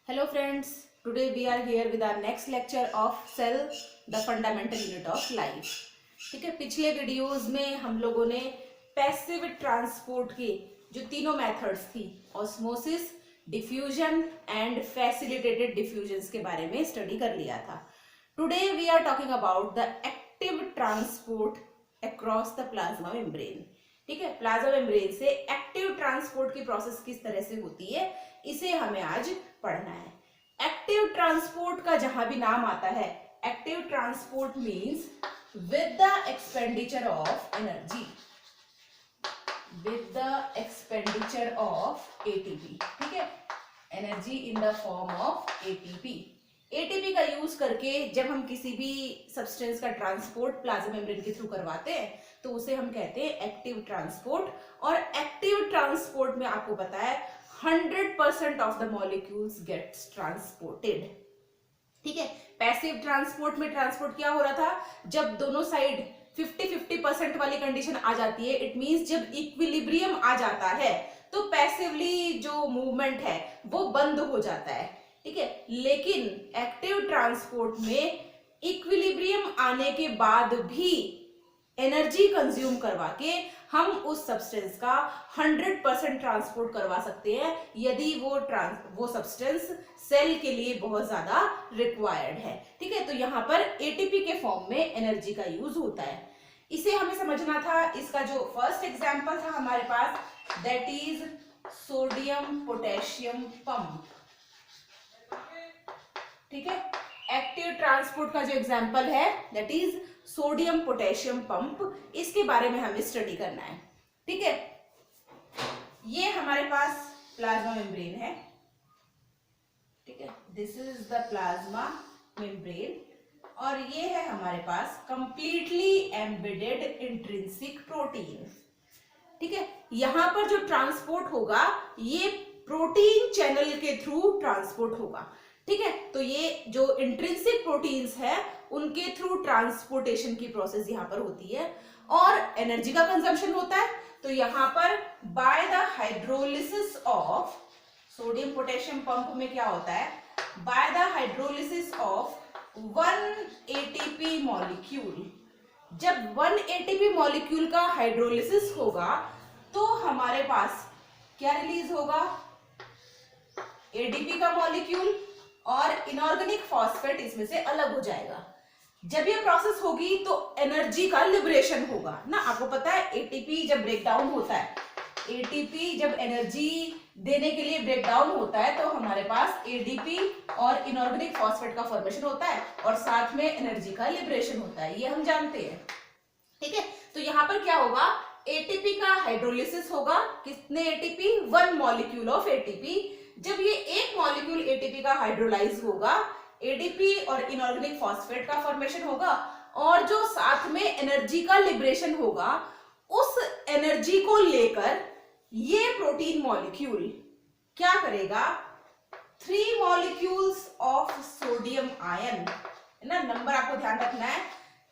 Hello friends, today we are here with our next lecture of cell, the fundamental unit of life. ठीक है, पिछले videos में हम लोगों ने पैसिव ट्रांसपोर्ट के जो तीनों मेथड्स थी, osmosis, diffusion and facilitated diffusion के बारे में स्टडी कर लिया था. Today we are talking about the active transport across the plasma membrane. ठीक है, प्लाज्मा मेम्ब्रेन से एक्टिव ट्रांसपोर्ट की प्रोसेस किस तरह से होती है, इसे हमें आज पढ़ना है. एक्टिव ट्रांसपोर्ट का जहां भी नाम आता है, active transport means with the expenditure of energy, with the expenditure of ATP. ठीक है, energy in the form of ATP. ATP का यूज करके जब हम किसी भी सब्सटेंस का ट्रांसपोर्ट प्लाज्मा मेम्ब्रेन के थ्रू करवाते हैं तो उसे हम कहते हैं एक्टिव ट्रांसपोर्ट. और एक्टिव ट्रांसपोर्ट में आपको पता है 100% of the molecules gets transported. ठीक है, पैसिव ट्रांसपोर्ट में ट्रांसपोर्ट क्या हो रहा था, जब दोनों साइड 50-50% वाली कंडीशन आ जाती है, इट मींस जब इक्विलिब्रियम आ जाता है तो पैसिवली जो मूवमेंट है वो बंद हो जाता है. ठीक है, लेकिन एक्टिव ट्रांसपोर्ट में इक्विलिब्रियम आने के बाद भी एनर्जी कंज्यूम करवा के हम उस सब्सटेंस का 100% ट्रांसपोर्ट करवा सकते हैं यदि वो सब्सटेंस सेल के लिए बहुत ज्यादा रिक्वायर्ड है. ठीक है, तो यहाँ पर एटीपी के फॉर्म में एनर्जी का यूज होता है. इसे हमें समझना था. इसका जो फर्स्ट एग्जांपल था हमारे पास, that is sodium potassium pump. ठीक है, एक्टिव ट्रांसपोर्ट का जो एग्जांपल है that is sodium potassium pump. इसके बारे में हमें स्टडी करना है. ठीक है, ये हमारे पास प्लाज्मा मेम्ब्रेन है. ठीक है, this is the plasma membrane और ये है हमारे पास कंप्लीटली एम्बेडेड इंट्रिंसिक प्रोटीन. ठीक है, यहां पर जो ट्रांसपोर्ट होगा ये प्रोटीन चैनल के थ्रू ट्रांसपोर्ट होगा. ठीक है, तो ये जो इंट्रिंसिक प्रोटीन्स है उनके थ्रू ट्रांसपोर्टेशन की प्रोसेस यहाँ पर होती है और एनर्जी का कंजम्पशन होता है. तो यहाँ पर by the hydrolysis of sodium potassium pump में क्या होता है, by the hydrolysis of 1 ATP molecule. जब 1 एटीपी मॉलिक्यूल का हाइड्रोलिसिस होगा तो हमारे पास क्या रिलीज होगा, एडीपी का मॉलिक्यूल और इनऑर्गेनिक फॉस्फेट इसमें से अलग हो जाएगा. जब ये प्रोसेस होगी तो एनर्जी का लिबरेशन होगा ना. आपको पता है एटीपी जब ब्रेक डाउन होता है, एटीपी जब एनर्जी देने के लिए ब्रेक डाउन होता है तो हमारे पास एडीपी और इनऑर्गेनिक फॉस्फेट का फॉर्मेशन होता है और साथ में एनर्जी का लिबरेशन होता है, ये हम जानते हैं. ठीक है, तो यहाँ पर क्या होगा, एटीपी का हाइड्रोलिसिस होगा. कितने एटीपी, 1 मॉलिक्यूल ऑफ एटीपी. जब ये एक मॉलिक्यूल एटीपी का हाइड्रोलाइज होगा, एडीपी और इनऑर्गेनिक फॉस्फेट का फॉर्मेशन होगा और जो साथ में एनर्जी का लिबरेशन होगा, उस एनर्जी को लेकर ये प्रोटीन मॉलिक्यूल क्या करेगा, 3 मॉलिक्यूल्स ऑफ सोडियम आयन, है ना, नंबर आपको ध्यान रखना है.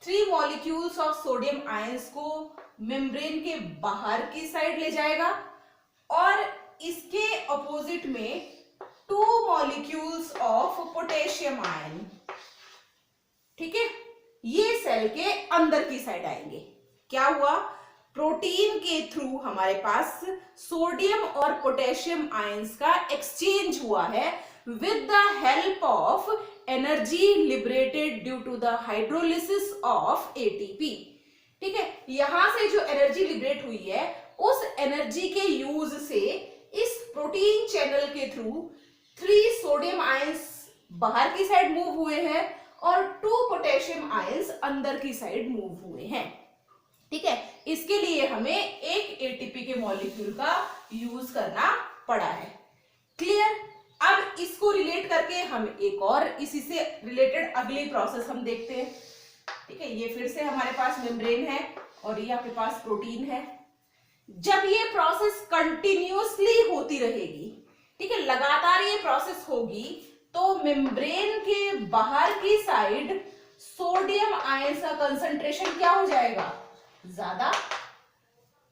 3 मॉलिक्यूल्स ऑफ सोडियम आयंस को मेम्ब्रेन के बाहर की साइड ले जाएगा और इसके अपोजिट में 2 मॉलिक्यूल्स ऑफ पोटेशियम आयन. ठीक है, ये सेल के अंदर की साइड आएंगे. क्या हुआ, प्रोटीन के थ्रू हमारे पास सोडियम और पोटेशियम आयंस का एक्सचेंज हुआ है with the help of energy liberated due to the hydrolysis of ATP. ठीक है, यहां से जो एनर्जी लिबरेट हुई है उस एनर्जी के यूज से इस प्रोटीन चैनल के थ्रू 3 सोडियम आयंस बाहर की साइड मूव हुए हैं और 2 पोटेशियम आयंस अंदर की साइड मूव हुए हैं. ठीक है, इसके लिए हमें एक एटीपी के मॉलिक्यूल का यूज करना पड़ा है. क्लियर. अब इसको रिलेट करके हम एक और इसी से रिलेटेड अगली प्रोसेस हम देखते हैं. ठीक है, ये फिर से हमारे पास मेम्ब्रेन है और ये आपके पास प्रोटीन है. जब ये प्रोसेस कंटिन्यूअसली होती रहेगी, ठीक है, लगातार ये प्रोसेस होगी, तो मेम्ब्रेन के बाहर की साइड सोडियम आयंस का कंसंट्रेशन क्या हो जाएगा, ज्यादा.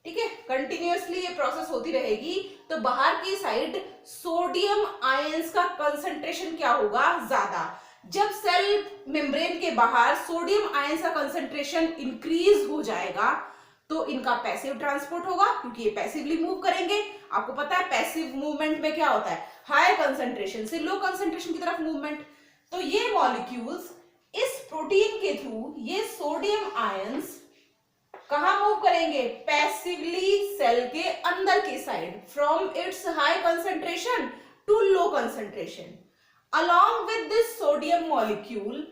ठीक है, कंटिन्यूअसली ये प्रोसेस होती रहेगी तो बाहर की साइड सोडियम आयंस का कंसंट्रेशन क्या होगा, ज्यादा। जब सेल मेम्ब्रेन के बाहर सोडियम आयंस का कंसंट्रेशन इंक्रीज हो जाएगा तो इनका पैसिव ट्रांसपोर्ट होगा, क्योंकि ये पैसिवली मूव करेंगे। आपको पता है पैसिव मूवमेंट में क्या होता है, हाई कंसंट्रेशन से लो कंसंट्रेशन की तरफ मूवमेंट। तो ये मॉलिक्यूल्स इस प्रोटीन के थ्रू ये सोडियम आयंस कहां मूव करेंगे, पैसिवली सेल के अंदर की side, from its high concentration to low concentration. Along with this sodium molecule,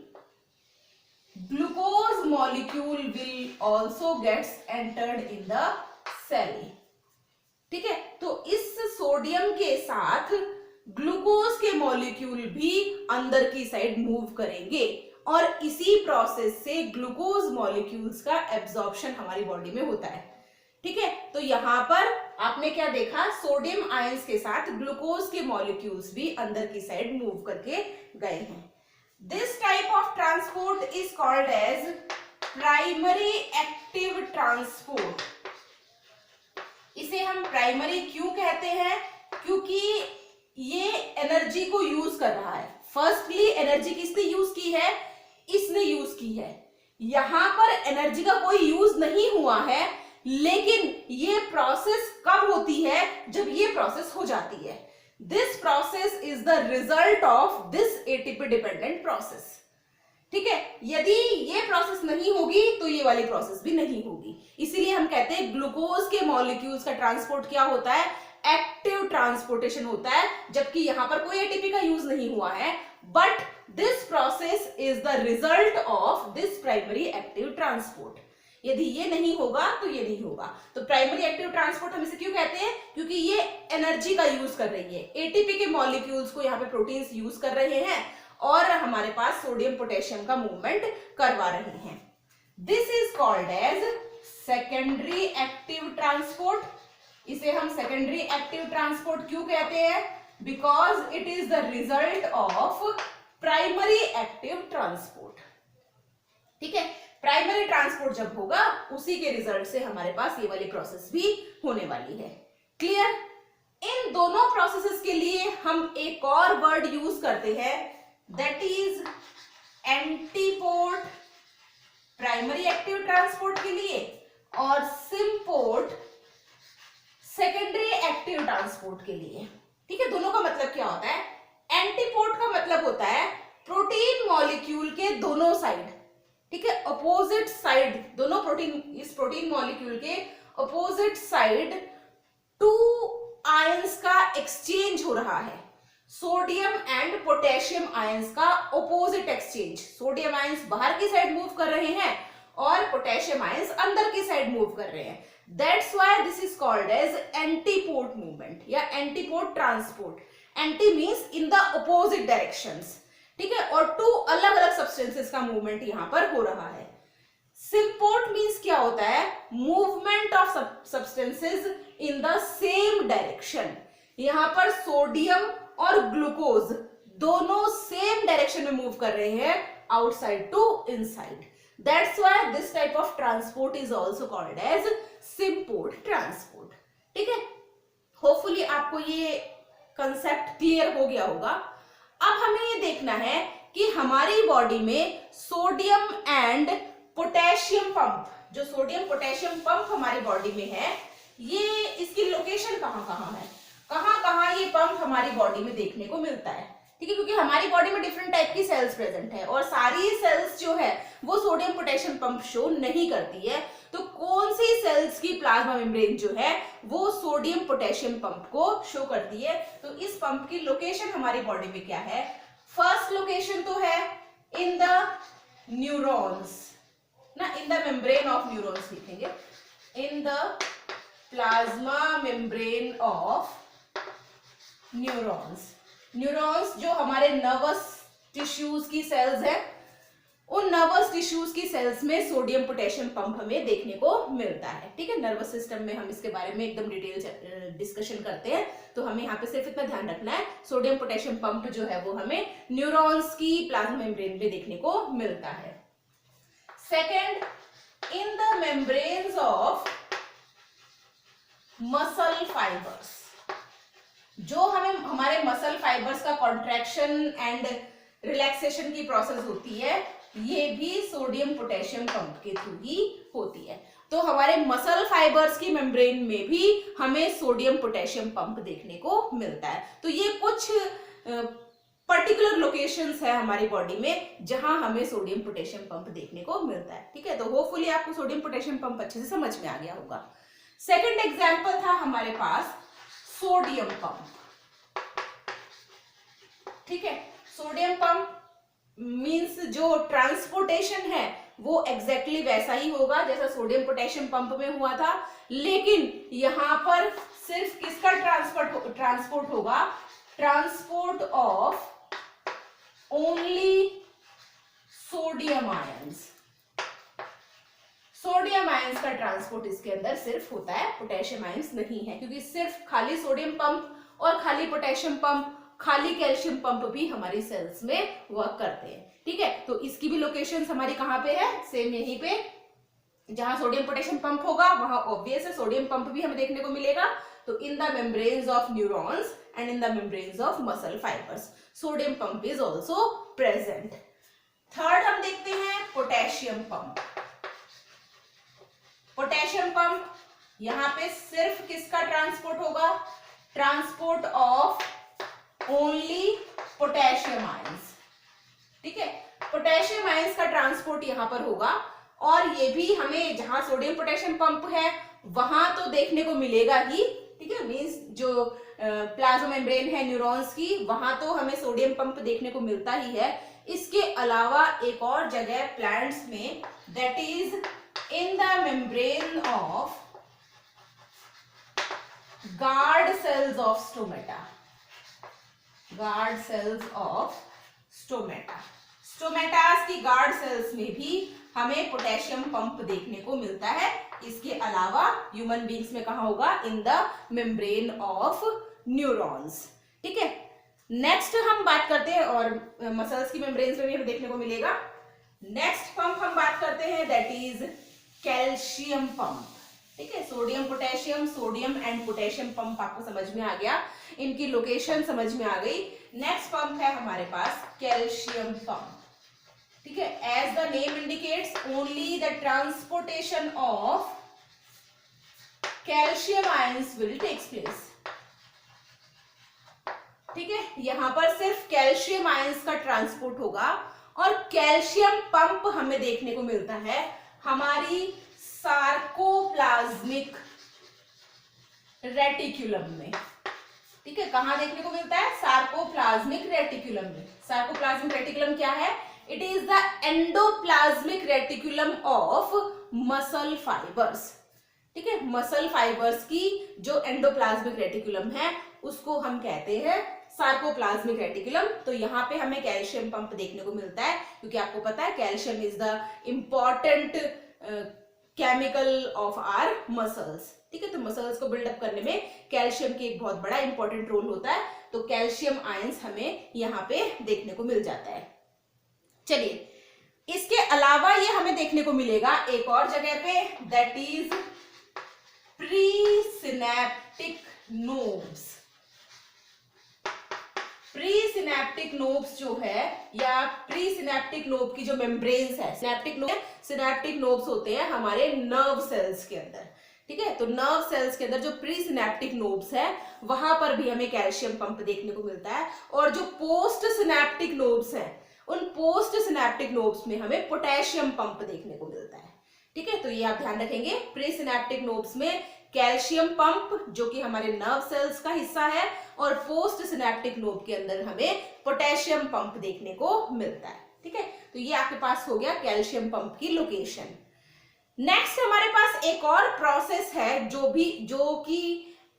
glucose molecule will also gets entered in the cell. ठीक है, तो इस सोडियम के साथ ग्लूकोज के मॉलिक्यूल भी अंदर की साइड मूव करेंगे और इसी प्रोसेस से ग्लूकोज मॉलिक्यूल्स का एब्जॉर्प्शन हमारी बॉडी में होता है। ठीक है, तो यहां पर आपने क्या देखा, सोडियम आयंस के साथ ग्लूकोज के मॉलिक्यूल्स भी अंदर की साइड मूव करके गए हैं। This type of transport is called as primary active transport. इसे हम प्राइमरी क्यों कहते हैं, क्योंकि ये एनर्जी को यूज कर रहा है। फर्स्टली एनर्जी किसने यूज की है, इसने यूज की है। यहां पर एनर्जी का कोई यूज नहीं हुआ है, लेकिन ये प्रोसेस कब होती है, जब ये प्रोसेस हो जाती है। This process is the result of this ATP dependent process. ठीक है, यदि ये प्रोसेस नहीं होगी तो ये वाली प्रोसेस भी नहीं होगी। इसीलिए हम कहते हैं ग्लूकोज के मॉलिक्यूल्स का ट्रांसपोर्ट क्या होता है, एक्टिव ट्रांसपोर्टेशन होता है, जबकि यहां पर कोई एटीपी का यूज नहीं हुआ है। But this process is the result of this primary active transport. यदि ये नहीं होगा तो ये नहीं होगा। तो प्राइमरी एक्टिव ट्रांसपोर्ट हम इसे क्यों कहते हैं, क्योंकि ये एनर्जी का यूज कर रही है। एटीपी के मॉलिक्यूल्स को यहाँ पे प्रोटीन्स यूज कर रहे हैं और हमारे पास सोडियम पोटेशियम का मूवमेंट करवा रहे हैं। This is called as secondary active transport. इसे हम सेकेंडरी एक्टिव ट्रांसपोर्ट क्यों कहते हैं, because it is the result of primary active transport. ठीक है, प्राइमरी ट्रांसपोर्ट जब होगा उसी के रिजल्ट से हमारे पास ये वाली प्रोसेस भी होने वाली है। क्लियर। इन दोनों प्रोसेसेस के लिए हम एक और वर्ड यूज करते हैं, that is antiport primary active transport के लिए और सिम्पोर्ट सेकेंडरी एक्टिव ट्रांसपोर्ट के लिए। ठीक है, दोनों का मतलब क्या होता है, एंटीपोर्ट का मतलब होता है प्रोटीन मॉलिक्यूल के दोनों साइड, ठीक है, अपोजिट साइड, दोनों प्रोटीन, इस प्रोटीन मॉलिक्यूल के अपोजिट साइड टू आयंस का एक्सचेंज हो रहा है। सोडियम एंड पोटेशियम आयंस का अपोजिट एक्सचेंज। सोडियम आयंस बाहर की साइड मूव कर रहे हैं और पोटेशियम आयंस अंदर की साइड मूव कर रहे हैं। That's why this is called as antiport movement या antiport transport. Anti means in the opposite directions. ठीक है, और टू अलग अलग सब्सटेंसेस का मूवमेंट यहां पर हो रहा है। सिम्पोर्ट मींस क्या होता है, movement of substances in the same direction. यहां पर सोडियम और ग्लूकोज दोनों सेम डायरेक्शन में मूव कर रहे हैं, outside to inside. That's why this type of transport is also called as symport transport. ठीक है, होपफुली आपको ये कंसेप्ट क्लियर हो गया होगा। अब हमें ये देखना है कि हमारी बॉडी में सोडियम एंड पोटेशियम पंप, जो सोडियम पोटेशियम पंप हमारी बॉडी में है, ये इसकी लोकेशन कहाँ कहाँ है, कहाँ कहाँ ये पंप हमारी बॉडी में देखने को मिलता है। ठीक है, क्योंकि हमारी बॉडी में डिफरेंट टाइप की सेल्स प्रेजेंट है और सारी सेल्स जो है वो सोडियम पोटेशियम पंप शो नहीं करती है। तो कौन सी सेल्स की प्लाज्मा मेम्ब्रेन जो है वो सोडियम पोटेशियम पंप को शो करती है। तो इस पंप की लोकेशन हमारी बॉडी में क्या है, फर्स्ट लोकेशन तो है इन द न्यूरॉन्स ना, in the membrane of neurons लिखेंगे, in the plasma membrane of neurons. Neurons जो हमारे नर्वस टिश्यूज की सेल्स हैं, उन नर्वस टिश्यूज की सेल्स में सोडियम पोटेशियम पंप हमें देखने को मिलता है। ठीक है, नर्वस सिस्टम में हम इसके बारे में एकदम डिटेल डिस्कशन करते हैं, तो हमें यहाँ पे सिर्फ इतना ध्यान रखना है, सोडियम पोटेशियम पंप जो है वो हमें न्यूरॉन्स की प्लाज्मा मेम्ब्रेन में देखने को मिलता है। Second, in the membranes of muscle fibres. जो हमें हमारे मसल फाइबर्स का कॉन्ट्रैक्शन एंड रिलैक्सेशन की प्रोसेस होती है, ये भी सोडियम पोटेशियम पंप के थ्रू ही होती है। तो हमारे मसल फाइबर्स की मेम्ब्रेन में भी हमें सोडियम पोटेशियम पंप देखने को मिलता है। तो ये कुछ पर्टिकुलर लोकेशंस है हमारी बॉडी में जहां हमें सोडियम पोटेशियम पंप देखने को मिलता है। ठीक है, तो होपफुली आपको सोडियम पोटेशियम पंप अच्छे से समझ में आ गया होगा। सेकंड एग्जांपल था हमारे पास सोडियम पंप। ठीक है, सोडियम पंप मींस जो ट्रांसपोर्टेशन है वो एग्जैक्टली वैसा ही होगा जैसा सोडियम पोटेशियम पंप में हुआ था, लेकिन यहां पर सिर्फ किसका ट्रांसपोर्ट होगा? Transport of only sodium ions. Sodium ions का ट्रांसपोर्ट इसके अंदर सिर्फ होता है, पोटेशियम आयंस नहीं है, क्योंकि सिर्फ खाली सोडियम पंप और खाली पोटेशियम पंप, खाली कैल्शियम पंप भी हमारी सेल्स में वर्क करते हैं। ठीक है, तो इसकी भी लोकेशंस हमारी कहां पे है? सेम यहीं पे, जहां सोडियम पोटेशियम पंप होगा वहां ऑब्वियस है सोडियम पंप भी हमें देखने को मिलेगा। तो in the membranes of neurons and in the membranes of muscle fibres sodium pump is also present. Third हम देखते हैं पोटेशियम पंप। पोटेशियम पंप यहां पे सिर्फ किसका ट्रांसपोर्ट होगा? Transport of only potassium ions. ठीक है, पोटेशियम आयंस का ट्रांसपोर्ट यहां पर होगा, और ये भी हमें जहां सोडियम पोटेशियम पंप है वहां तो देखने को मिलेगा ही। ठीक है, मींस जो प्लाज्मा मेम्ब्रेन है न्यूरॉन्स की, वहां तो हमें सोडियम पंप देखने को मिलता ही है। इसके अलावा एक और जगह प्लांट्स में, that is in the membrane of guard cells of stomata. Guard cells of stomata. Stomatas की guard cells में भी हमें पोटेशियम पंप देखने को मिलता है। इसके अलावा ह्यूमन बींग्स में कहाँ होगा? इन द मेम्ब्रेन ऑफ न्यूरॉन्स। ठीक है, नेक्स्ट हम बात करते हैं, और मसल्स की मेम्ब्रेन्स में भी हमें देखने को मिलेगा। नेक्स्ट पंप हम बात करते हैं, दैट इज कैल्शियम पंप। ठीक है, sodium potassium, sodium and potassium pump आपको समझ में आ गया, इनकी लोकेशन समझ में आ गई। नेक्स्ट पंप है हमारे पास कैल्शियम पंप। ठीक है, as the name indicates only the transportation of calcium ions will takes place. ठीक है, यहां पर सिर्फ कैल्शियम आयंस का ट्रांसपोर्ट होगा, और कैल्शियम पंप हमें देखने को मिलता है हमारी सार्कोप्लाज्मिक रेटिकुलम में। ठीक है, कहां देखने को मिलता है? सार्कोप्लाज्मिक रेटिकुलम में। सार्कोप्लाज्मिक रेटिकुलम क्या है? It is the endoplasmic reticulum of muscle fibres. ठीक है, मसल फाइबर्स की जो एंडोप्लाज्मिक रेटिकुलम है उसको हम कहते हैं सार्कोप्लाज्मिक रेटिकुलम। तो यहाँ पे हमें कैल्शियम पंप देखने को मिलता है, क्योंकि आपको पता है calcium is the important chemical of our muscles. ठीक है, तो मसल्स को बिल्डअप करने में कैल्शियम की एक बहुत बड़ा इंपॉर्टेंट रोल होता है। तो कैल्शियम आयंस हमें यहाँ पे देखने को मिल जाता है। चलिए, इसके अलावा ये हमें देखने को मिलेगा एक और जगह पे, that is pre synaptic nodes. Pre synaptic knobs जो है, या प्री सिनेप्टिक नोब की जो मेम्ब्रेन्स है, सिनेप्टिक नोब्स होते हैं हमारे नर्व सेल्स के अंदर। ठीक है, तो नर्व सेल्स के अंदर जो प्री सिनेप्टिक नोब्स है वहां पर भी हमें कैल्शियम पंप देखने को मिलता है, और जो पोस्ट सिनेप्टिक नोब्स है उन पोस्ट सिनेप्टिक नोब्स में हमें पोटेशियम पंप देखने को मिलता है। ठीक है, तो ये आप ध्यान रखेंगे, प्री सिनेप्टिक नोब्स में कैल्शियम पंप जो कि हमारे नर्व सेल्स का हिस्सा है, और पोस्ट सिनेप्टिक नोब के अंदर हमें पोटेशियम पंप देखने को मिलता है। ठीक है, तो ये आपके पास हो गया कैल्शियम पंप की लोकेशन। नेक्स्ट हमारे पास एक और प्रोसेस है जो कि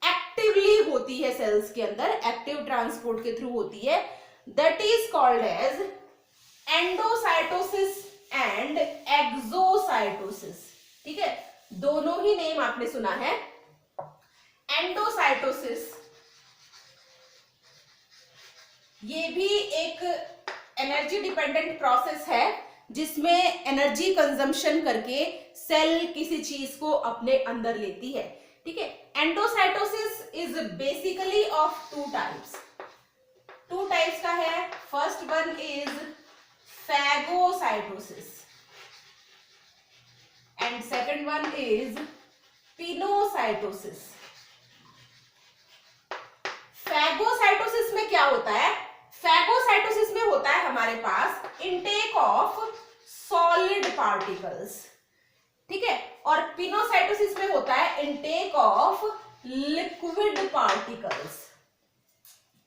एक्टिवली होती है सेल्स के अंदर, एक्टिव ट्रांसपोर्ट के थ्रू होती है, that is called as endocytosis and exocytosis. ठीक है, दोनों ही नेम आपने सुना है। एंडोसाइटोसिस ये भी एक एनर्जी डिपेंडेंट प्रोसेस है, जिसमें एनर्जी कंजम्पशन करके सेल किसी चीज को अपने अंदर लेती है। ठीक है। Endocytosis is basically of two types का है। First one is phagocytosis and second one is pinocytosis. Phagocytosis में क्या होता है? फैगोसाइटोसिस में होता है हमारे पास इनटेक ऑफ सॉलिड पार्टिकल्स, ठीक है, और पिनोसाइटोसिस में होता है इनटेक ऑफ लिक्विड पार्टिकल्स,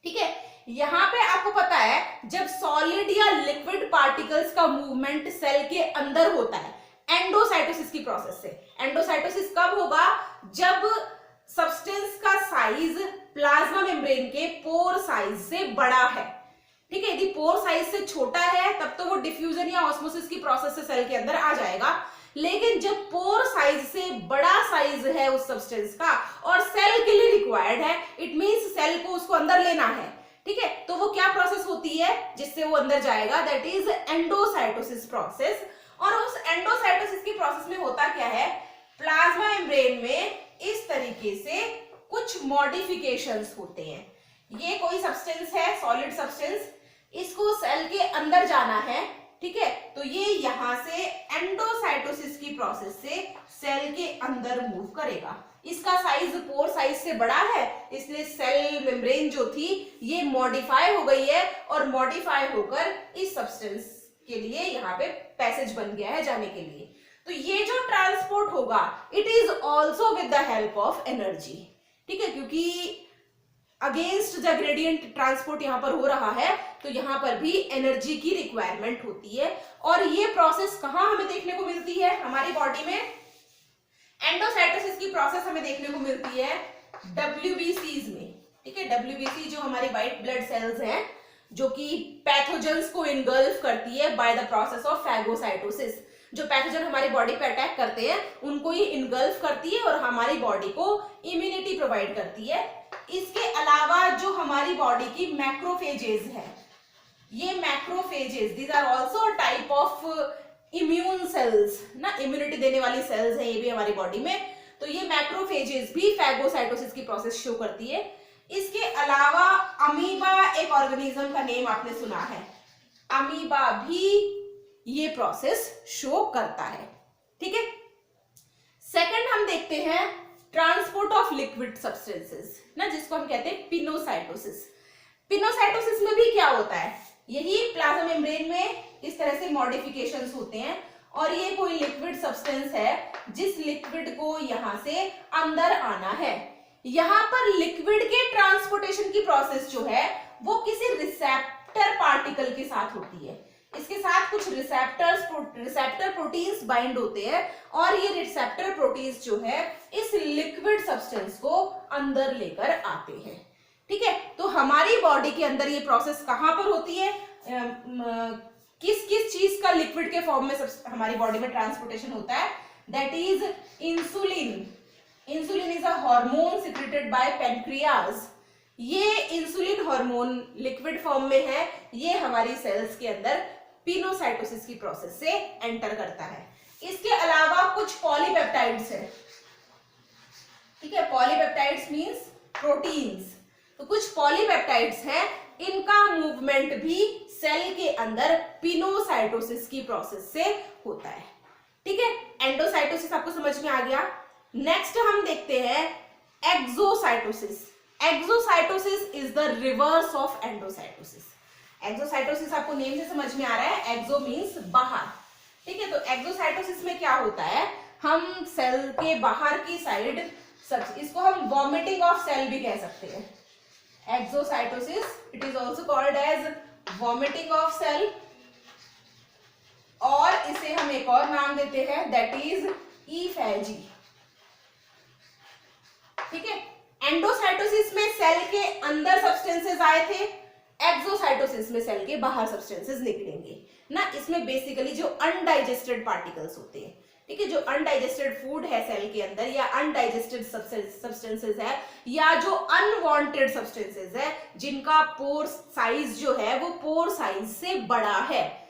ठीक है। यहां पे आपको पता है जब सॉलिड या लिक्विड पार्टिकल्स का मूवमेंट सेल के अंदर होता है एंडोसाइटोसिस की प्रोसेस से। एंडोसाइटोसिस कब होगा? जब सब्सटेंस का साइज प्लाज्मा मेम्ब्रेन के पोर साइज से बड़ा है, ठीक है। यदि पोर साइज से छोटा है तब तो वो डिफ्यूजन या ऑस्मोसिस की प्रोसेस से सेल के अंदर आ जाएगा, लेकिन जब पोर साइज से बड़ा साइज है उस सब्सटेंस का और सेल के लिए रिक्वायर्ड है, इट मींस सेल को उसको अंदर लेना है, ठीक है, तो वो क्या प्रोसेस होती है जिससे वो अंदर जाएगा? That is endocytosis process. और उस एंडोसाइटोसिस की प्रोसेस में होता क्या है? प्लाज्मा मेम्ब्रेन में इस तरीके से कुछ मॉडिफिकेशंस होते हैं। ये कोई सब्सटेंस है, सॉलिड सब्सटेंस, इसको सेल के अंदर जाना है, ठीक है, तो ये यहां से एंडोसाइटोसिस की प्रोसेस से सेल के अंदर मूव करेगा। इसका साइज पोर साइज से बड़ा है, इसलिए सेल मेम्ब्रेन जो थी ये मॉडिफाई हो गई है और मॉडिफाई होकर इस सब्सटेंस के लिए यहाँ पे पैसेज बन गया है जाने के लिए। तो ये जो ट्रांसपोर्ट होगा it is also with the help of energy, ठीक है, क्योंकि अगेंस्ट द ग्रेडियंट ट्रांसपोर्ट यहां पर हो रहा है तो यहां पर भी एनर्जी की रिक्वायरमेंट होती है। और ये प्रोसेस कहां हमें देखने को मिलती है? हमारी बॉडी में एंडोसाइटोसिस की प्रोसेस हमें देखने को मिलती है WBCs में, ठीक है। WBC जो हमारी व्हाइट ब्लड सेल्स हैं जो कि पैथोजेंस को इनगल्फ करती है by the process of phagocytosis. जो पैथोजन हमारी बॉडी पे अटैक करते हैं उनको ये इनगल्फ करती है और हमारी बॉडी को इम्यूनिटी प्रोवाइड करती है। इसके अलावा जो हमारी बॉडी की मैक्रोफेजेस है, ये macrophages these are also type of immune cells ना, इम्यूनिटी देने वाली सेल्स है ये भी हमारी बॉडी में। तो ये मैक्रोफेजेस भी फैगोसाइटोसिस की प्रोसेस शो करती है। इसके अलावा अमीबा एक ऑर्गेनिज्म का नेम आपने सुना है, अमीबा भी ये प्रोसेस शो करता है, ठीक है। सेकंड हम देखते हैं ट्रांसपोर्ट ऑफ लिक्विड सब्सटेंसेस ना, जिसको हम कहते हैं पिनोसाइटोसिस। पिनोसाइटोसिस में भी क्या होता है? यही प्लाज्मा मेम्ब्रेन में इस तरह से मॉडिफिकेशंस होते हैं और ये कोई लिक्विड सब्सटेंस है जिस लिक्विड को यहां से अंदर आना है। यहां पर लिक्विड के ट्रांसपोर्टेशन की प्रोसेस जो है वो किसी रिसेप्टर पार्टिकल के साथ होती है। इसके साथ कुछ रिसेप्टर प्रोटीन्स बाइंड होते हैं और ये रिसेप्टर प्रोटीन्स जो है इस लिक्विड सब्सटेंस को अंदर लेकर आते हैं, ठीक है। तो हमारी बॉडी के अंदर ये प्रोसेस कहां पर होती है? किस किस चीज का लिक्विड के फॉर्म में हमारी बॉडी में ट्रांसपोर्टेशन होता है? That is insulin. Insulin is a hormone secreted by pancreas. ये इंसुलिन हार्मोन लिक्विड फॉर्म में है, ये हमारी सेल्स के अंदर पिनोसाइटोसिस की प्रोसेस से एंटर करता है। इसके अलावा कुछ पॉलीपेप्टाइड्स है, ठीक है, पॉलीपेप्टाइड्स मींस प्रोटीन्स। तो कुछ पॉलीपेप्टाइड्स हैं, इनका मूवमेंट भी सेल के अंदर पिनोसाइटोसिस की प्रोसेस से होता है, ठीक है। एंडोसाइटोसिस आपको समझ में आ गया। नेक्स्ट हम देखते हैं exocytosis. Exocytosis is the reverse of endocytosis. Exocytosis आपको नेम से समझ में आ रहा है, एक्सो मींस बाहर, ठीक है। तो एक्सोसाइटोसिस में क्या होता है? हम सेल के बाहर की साइड, इसको हम वॉमिटिंग ऑफ सेल भी कह सकते हैं। Exocytosis it is also called as vomiting of cell, और इसे हम एक और नाम देते हैं दैट इज ईफैजी, ठीक है। एंडोसाइटोसिस में सेल के अंदर सब्सटेंसेस आए थे, एक्सोसाइटोसिस में सेल के बाहर सब्सटेंसेस निकलेंगे ना। इसमें बेसिकली जो अनडाइजेस्टेड पार्टिकल्स होते हैं, ठीक है, जो अनडाइजेस्टेड फूड है सेल के अंदर या अनडाइजेस्टेड सब्सटेंसेस है या जो अनवांटेड सब्सटेंसेस है जिनका पोर साइज जो है वो पोर साइज से बड़ा है,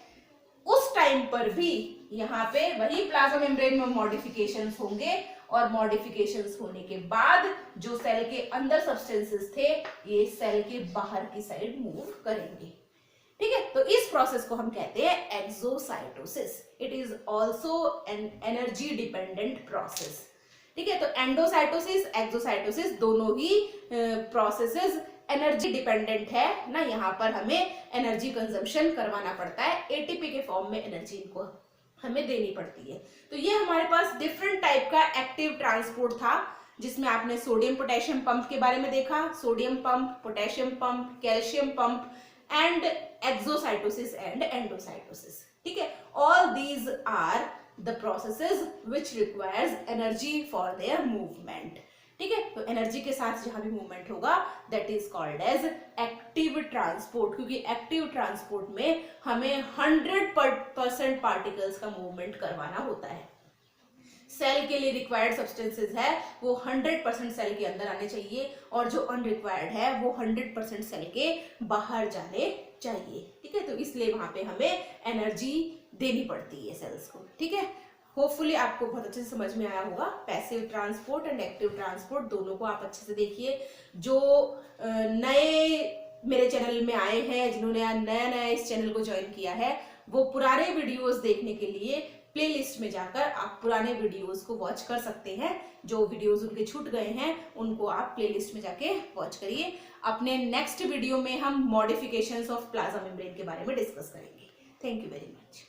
उस टाइम पर भी यहाँ पे वही प्लाज्मा मेम्ब्रेन में मॉडिफिकेशंस होंगे और मॉडिफिकेशंस होने के बाद जो सेल के अंदर सब्सटेंसेस थे ये सेल के बाहर की साइड मूव करेंगे। ठीक है, तो इस प्रोसेस को हम कहते हैं exocytosis. It is also an energy dependent process. ठीक है, तो एंडोसाइटोसिस एक्सोसाइटोसिस दोनों ही प्रोसेसेस एनर्जी डिपेंडेंट है ना। यहाँ पर हमें एनर्जी कंजम्पशन करवाना पड़ता है, एटीपी के फॉर्म में एनर्जी इनको हमें देनी पड़ती है। तो ये हमारे पास डिफरेंट टाइप का एक्टिव ट्रांसपोर्ट था, जिसमें आपने सोडियम पोटेशियम पंप के बारे में देखा, sodium pump, potassium pump, calcium pump and exocytosis and endocytosis. ठीक है, all these are the processes which requires energy for their movement. ठीक है, तो एनर्जी के साथ जहां भी मूवमेंट होगा that is called as active transport, क्योंकि एक्टिव ट्रांसपोर्ट में हमें 100% पार्टिकल्स का मूवमेंट करवाना होता है। सेल के लिए रिक्वायर्ड सब्सटेंसेस है वो 100% सेल के अंदर आने चाहिए और जो अनरिक्वायर्ड है वो 100% सेल के बाहर जाने चाहिए। ठीक है, तो इसलिए वहां पे हमें एनर्जी देनी पड़ती है सेल्स को। ठीक है, होपफुली आपको बहुत अच्छे से समझ में आया होगा। Passive transport and active transport दोनों को आप अच्छे से देखिए। जो नए मेरे चैनल में आए हैं, जिन्होंने नया नया इस चैनल को ज्वाइन किया है, वो पुराने वीडियोस देखने के लिए प्लेलिस्ट में जाकर आप पुराने वीडियोस को वॉच कर सकते हैं। जो वीडियोस उनके छूट गए हैं उनको आप प्लेलिस्ट में जाके वॉच करिए। अपने नेक्स्ट वीडियो में हम मॉडिफिकेशंस ऑफ प्लाज्मा मेम्ब्रेन के बारे में डिस्कस करेंगे। Thank you very much.